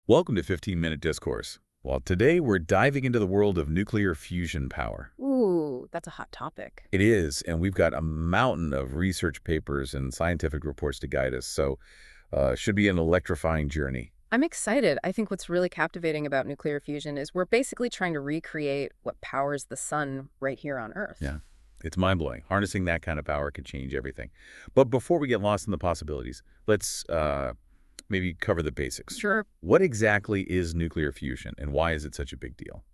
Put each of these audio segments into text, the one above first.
Welcome to 15-Minute Discourse. Well, today we're diving into the world of nuclear fusion power. Ooh, that's a hot topic. It is, and we've got a mountain of research papers and scientific reports to guide us, so should be an electrifying journey. I'm excited. I think what's really captivating about nuclear fusion is we're basically trying to recreate what powers the sun right here on Earth. Yeah, it's mind-blowing. Harnessing that kind of power could change everything. But before we get lost in the possibilities, let's maybe cover the basics. Sure. What exactly is nuclear fusion, and why is it such a big deal?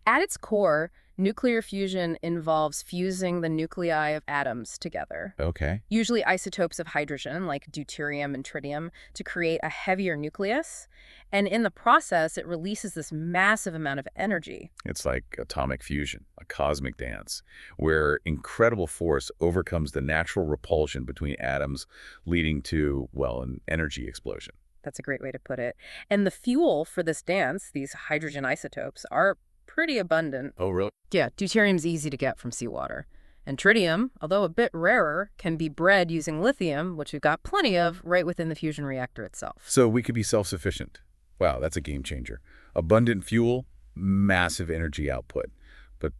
At its core, nuclear fusion involves fusing the nuclei of atoms together, Okay. usually isotopes of hydrogen like deuterium and tritium, to create a heavier nucleus. And in the process, it releases this massive amount of energy. It's like atomic fusion, a cosmic dance, where incredible force overcomes the natural repulsion between atoms, leading to, well, an energy explosion. That's a great way to put it. And the fuel for this dance, these hydrogen isotopes, are pretty abundant. Oh, really? Yeah, deuterium's easy to get from seawater. And tritium, although a bit rarer, can be bred using lithium, which we've got plenty of right within the fusion reactor itself. So we could be self-sufficient. Wow, that's a game changer. Abundant fuel, massive energy output. But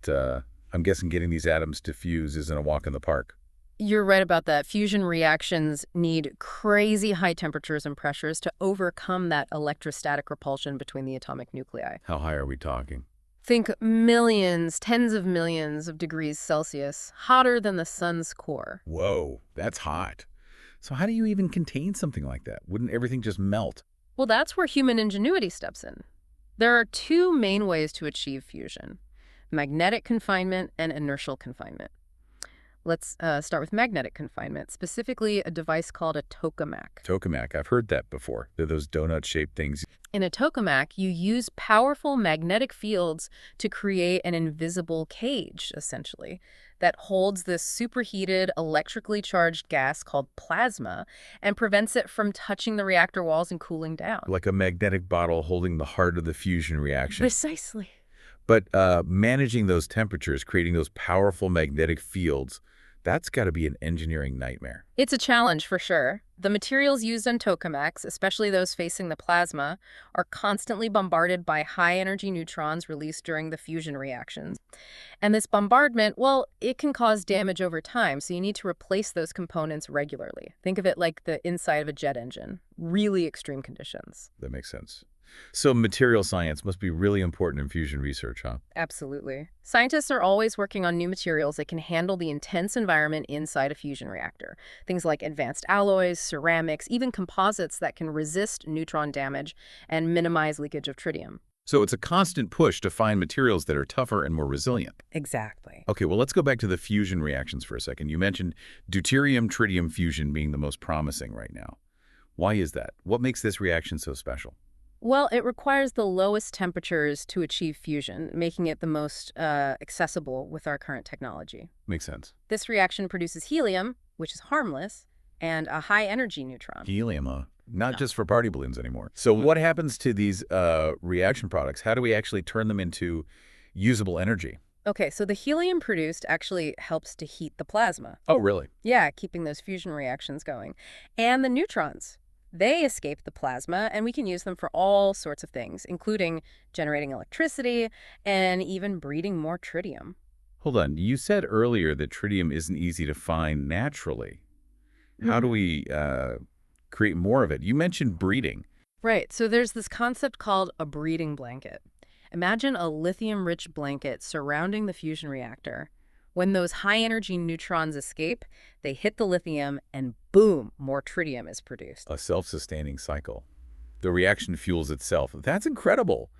I'm guessing getting these atoms to fuse isn't a walk in the park. You're right about that. Fusion reactions need crazy high temperatures and pressures to overcome that electrostatic repulsion between the atomic nuclei. How high are we talking? Think millions, tens of millions of degrees Celsius, hotter than the sun's core. Whoa, that's hot. So how do you even contain something like that? Wouldn't everything just melt? Well, that's where human ingenuity steps in. There are two main ways to achieve fusion: magnetic confinement and inertial confinement. Let's start with magnetic confinement, specifically a device called a tokamak. Tokamak, I've heard that before. They're those donut-shaped things. In a tokamak, you use powerful magnetic fields to create an invisible cage, essentially, that holds this superheated, electrically charged gas called plasma and prevents it from touching the reactor walls and cooling down. Like a magnetic bottle holding the heart of the fusion reaction. Precisely. But managing those temperatures, creating those powerful magnetic fields, that's got to be an engineering nightmare. It's a challenge for sure. The materials used on tokamaks, especially those facing the plasma, are constantly bombarded by high-energy neutrons released during the fusion reactions. And this bombardment, well, it can cause damage over time, so you need to replace those components regularly. Think of it like the inside of a jet engine. Really extreme conditions. That makes sense. So material science must be really important in fusion research, huh? Absolutely. Scientists are always working on new materials that can handle the intense environment inside a fusion reactor. Things like advanced alloys, ceramics, even composites that can resist neutron damage and minimize leakage of tritium. So it's a constant push to find materials that are tougher and more resilient. Exactly. Okay, well, let's go back to the fusion reactions for a second. You mentioned deuterium-tritium fusion being the most promising right now. Why is that? What makes this reaction so special? Well, it requires the lowest temperatures to achieve fusion, making it the most accessible with our current technology. Makes sense. This reaction produces helium, which is harmless, and a high-energy neutron. Helium, huh? Not just for party balloons anymore. So what happens to these reaction products? How do we actually turn them into usable energy? Okay, so the helium produced actually helps to heat the plasma. Oh, really? Yeah, keeping those fusion reactions going. And the neutrons. They escape the plasma, and we can use them for all sorts of things, including generating electricity and even breeding more tritium. Hold on. You said earlier that tritium isn't easy to find naturally. How do we create more of it? You mentioned breeding. Right, so there's this concept called a breeding blanket. Imagine a lithium-rich blanket surrounding the fusion reactor. When those high-energy neutrons escape, they hit the lithium, and boom, more tritium is produced. A self-sustaining cycle. The reaction fuels itself. That's incredible.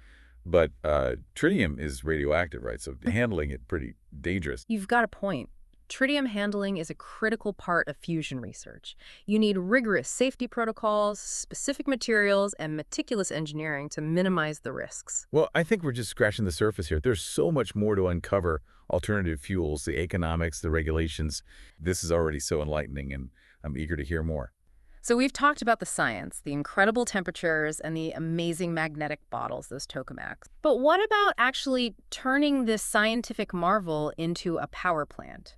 But tritium is radioactive, right? So handling it pretty dangerous. You've got a point. Tritium handling is a critical part of fusion research. You need rigorous safety protocols, specific materials, and meticulous engineering to minimize the risks. Well, I think we're just scratching the surface here. There's so much more to uncover: alternative fuels, the economics, the regulations. This is already so enlightening, and I'm eager to hear more. So we've talked about the science, the incredible temperatures, and the amazing magnetic bottles, those tokamaks. But what about actually turning this scientific marvel into a power plant?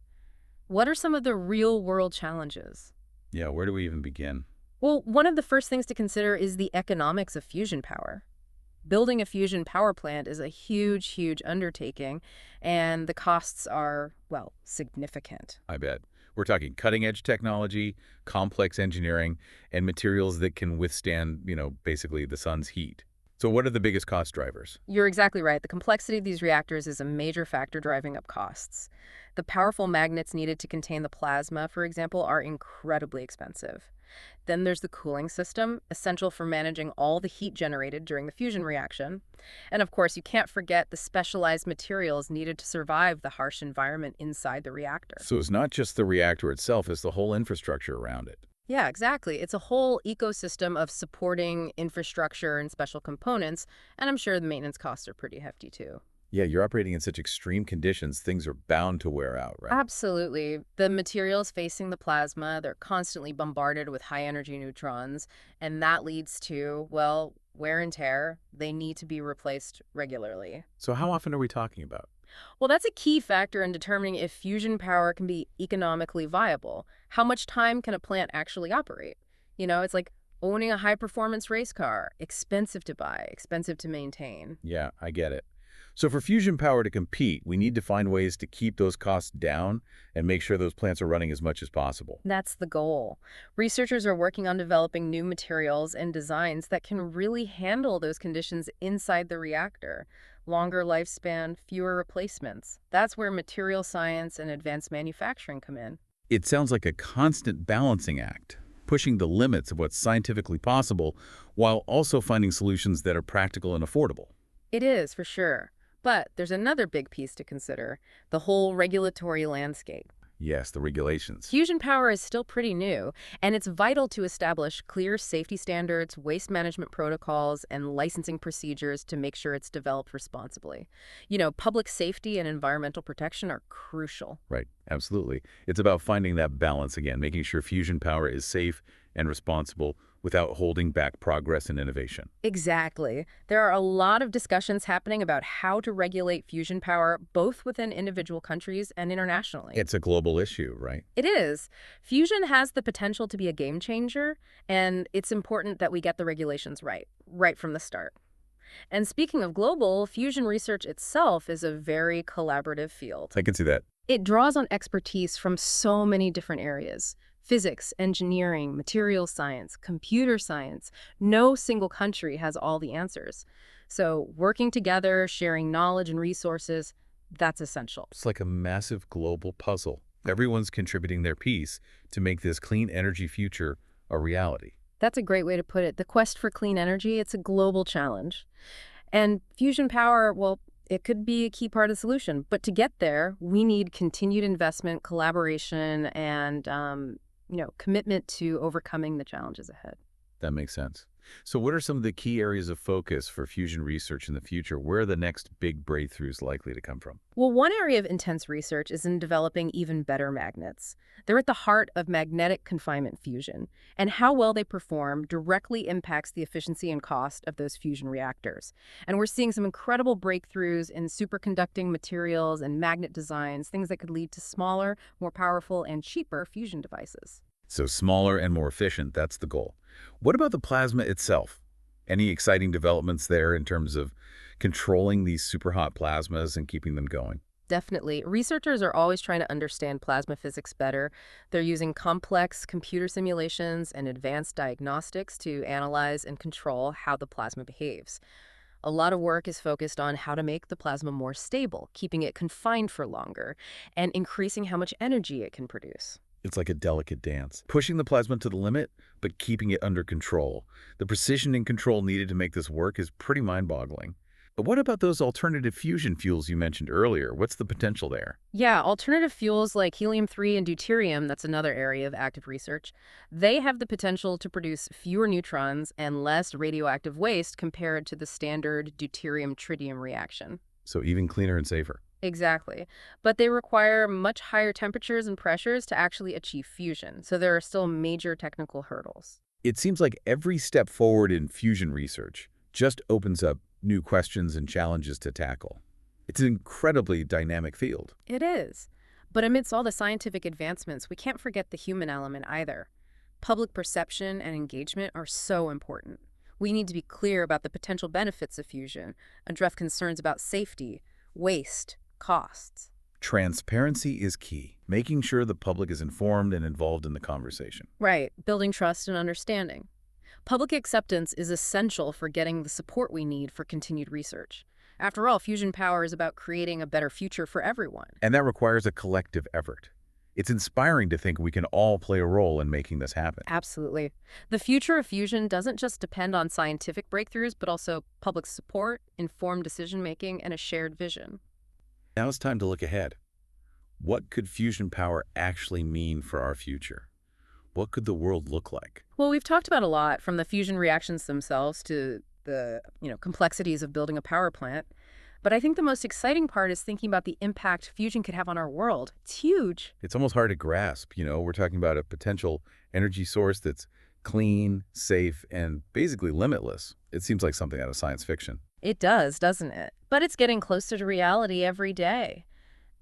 What are some of the real-world challenges? Yeah, where do we even begin? Well, one of the first things to consider is the economics of fusion power. Building a fusion power plant is a huge, huge undertaking, and the costs are, well, significant. I bet. We're talking cutting-edge technology, complex engineering, and materials that can withstand, basically the sun's heat. So what are the biggest cost drivers? You're exactly right. The complexity of these reactors is a major factor driving up costs. The powerful magnets needed to contain the plasma, for example, are incredibly expensive. Then there's the cooling system, essential for managing all the heat generated during the fusion reaction. And of course, you can't forget the specialized materials needed to survive the harsh environment inside the reactor. So it's not just the reactor itself, it's the whole infrastructure around it. Yeah, exactly. It's a whole ecosystem of supporting infrastructure and special components, and I'm sure the maintenance costs are pretty hefty too. Yeah, you're operating in such extreme conditions, things are bound to wear out, right? Absolutely. The materials facing the plasma, they're constantly bombarded with high energy neutrons, and that leads to, well, wear and tear. They need to be replaced regularly. So how often are we talking about? Well, that's a key factor in determining if fusion power can be economically viable. How much time can a plant actually operate? It's like owning a high performance race car, expensive to buy, expensive to maintain. Yeah, I get it. So for fusion power to compete, we need to find ways to keep those costs down and make sure those plants are running as much as possible. That's the goal. Researchers are working on developing new materials and designs that can really handle those conditions inside the reactor. Longer lifespan, fewer replacements. That's where material science and advanced manufacturing come in. It sounds like a constant balancing act, pushing the limits of what's scientifically possible while also finding solutions that are practical and affordable. It is, for sure. But there's another big piece to consider, the whole regulatory landscape. Yes, the regulations. Fusion power is still pretty new, and it's vital to establish clear safety standards, waste management protocols, and licensing procedures to make sure it's developed responsibly. Public safety and environmental protection are crucial. Right, absolutely. It's about finding that balance again, making sure fusion power is safe and responsible without holding back progress and innovation. Exactly. There are a lot of discussions happening about how to regulate fusion power, both within individual countries and internationally. It's a global issue, right? It is. Fusion has the potential to be a game changer, and it's important that we get the regulations right from the start. And speaking of global, fusion research itself is a very collaborative field. I can see that. It draws on expertise from so many different areas: physics, engineering, materials science, computer science. No single country has all the answers. So working together, sharing knowledge and resources, that's essential. It's like a massive global puzzle. Everyone's contributing their piece to make this clean energy future a reality. That's a great way to put it. The quest for clean energy, it's a global challenge. And fusion power, well, it could be a key part of the solution. But to get there, we need continued investment, collaboration, and commitment to overcoming the challenges ahead. That makes sense. So what are some of the key areas of focus for fusion research in the future? Where are the next big breakthroughs likely to come from? Well, one area of intense research is in developing even better magnets. They're at the heart of magnetic confinement fusion, and how well they perform directly impacts the efficiency and cost of those fusion reactors. And we're seeing some incredible breakthroughs in superconducting materials and magnet designs, things that could lead to smaller, more powerful, and cheaper fusion devices. So smaller and more efficient, that's the goal. What about the plasma itself? Any exciting developments there in terms of controlling these super hot plasmas and keeping them going? Definitely. Researchers are always trying to understand plasma physics better. They're using complex computer simulations and advanced diagnostics to analyze and control how the plasma behaves. A lot of work is focused on how to make the plasma more stable, keeping it confined for longer, and increasing how much energy it can produce. It's like a delicate dance, pushing the plasma to the limit, but keeping it under control. The precision and control needed to make this work is pretty mind-boggling. But what about those alternative fusion fuels you mentioned earlier? What's the potential there? Yeah, alternative fuels like helium-3 and deuterium, that's another area of active research. They have the potential to produce fewer neutrons and less radioactive waste compared to the standard deuterium-tritium reaction. So even cleaner and safer. Exactly. But they require much higher temperatures and pressures to actually achieve fusion, so there are still major technical hurdles. It seems like every step forward in fusion research just opens up new questions and challenges to tackle. It's an incredibly dynamic field. It is. But amidst all the scientific advancements, we can't forget the human element either. Public perception and engagement are so important. We need to be clear about the potential benefits of fusion, address concerns about safety, waste, costs. Transparency is key, making sure the public is informed and involved in the conversation. Right, building trust and understanding. Public acceptance is essential for getting the support we need for continued research. After all, fusion power is about creating a better future for everyone. And that requires a collective effort. It's inspiring to think we can all play a role in making this happen. Absolutely. The future of fusion doesn't just depend on scientific breakthroughs, but also public support, informed decision-making, and a shared vision. Now it's time to look ahead. What could fusion power actually mean for our future? What could the world look like? Well, we've talked about a lot, from the fusion reactions themselves to the complexities of building a power plant. But I think the most exciting part is thinking about the impact fusion could have on our world. It's huge. It's almost hard to grasp. We're talking about a potential energy source that's clean, safe, and basically limitless. It seems like something out of science fiction. It does, doesn't it? But it's getting closer to reality every day.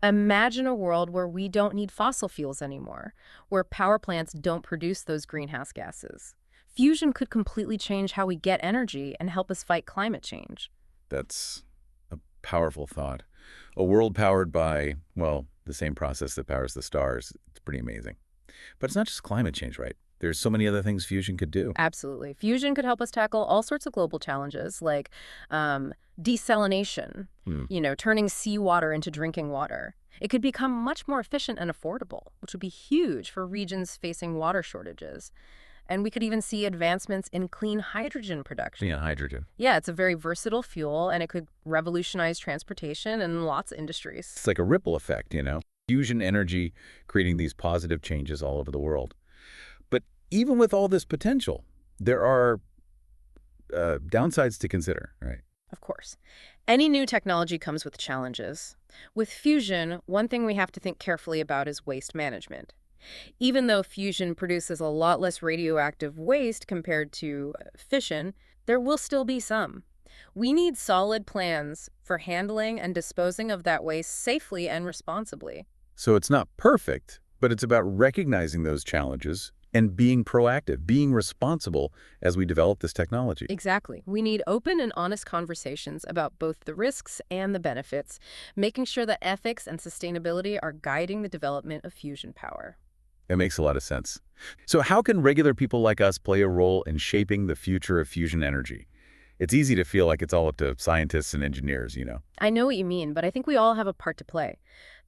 Imagine a world where we don't need fossil fuels anymore, where power plants don't produce those greenhouse gases. Fusion could completely change how we get energy and help us fight climate change. That's a powerful thought. A world powered by, well, the same process that powers the stars. It's pretty amazing. But it's not just climate change, right? There's so many other things fusion could do. Absolutely. Fusion could help us tackle all sorts of global challenges like desalination, turning seawater into drinking water. It could become much more efficient and affordable, which would be huge for regions facing water shortages. And we could even see advancements in clean hydrogen production. Yeah, hydrogen. Yeah, it's a very versatile fuel, and it could revolutionize transportation and lots of industries. It's like a ripple effect. Fusion energy creating these positive changes all over the world. But even with all this potential, there are downsides to consider, right? Of course. Any new technology comes with challenges. With fusion, one thing we have to think carefully about is waste management. Even though fusion produces a lot less radioactive waste compared to fission, there will still be some. We need solid plans for handling and disposing of that waste safely and responsibly. So it's not perfect, but it's about recognizing those challenges and being proactive, being responsible as we develop this technology. Exactly. We need open and honest conversations about both the risks and the benefits, making sure that ethics and sustainability are guiding the development of fusion power. It makes a lot of sense. So how can regular people like us play a role in shaping the future of fusion energy? It's easy to feel like it's all up to scientists and engineers. I know what you mean, but I think we all have a part to play.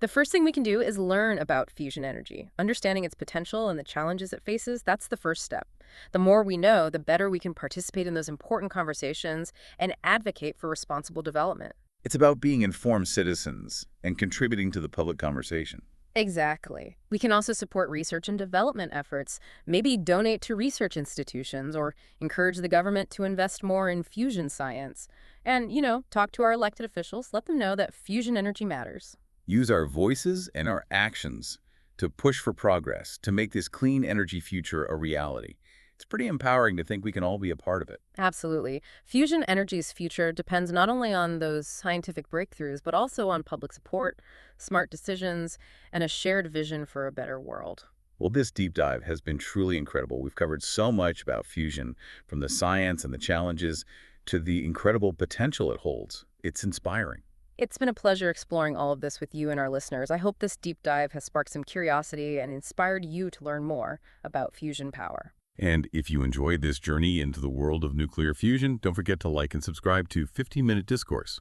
The first thing we can do is learn about fusion energy. Understanding its potential and the challenges it faces, that's the first step. The more we know, the better we can participate in those important conversations and advocate for responsible development. It's about being informed citizens and contributing to the public conversation. Exactly. We can also support research and development efforts, maybe donate to research institutions or encourage the government to invest more in fusion science. And, talk to our elected officials, let them know that fusion energy matters. Use our voices and our actions to push for progress, to make this clean energy future a reality. It's pretty empowering to think we can all be a part of it. Absolutely. Fusion energy's future depends not only on those scientific breakthroughs, but also on public support, smart decisions, and a shared vision for a better world. Well, this deep dive has been truly incredible. We've covered so much about fusion, from the science and the challenges to the incredible potential it holds. It's inspiring. It's been a pleasure exploring all of this with you and our listeners. I hope this deep dive has sparked some curiosity and inspired you to learn more about fusion power. And if you enjoyed this journey into the world of nuclear fusion, don't forget to like and subscribe to 15-Minute Discourse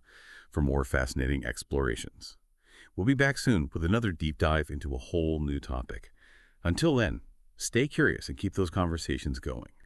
for more fascinating explorations. We'll be back soon with another deep dive into a whole new topic. Until then, stay curious and keep those conversations going.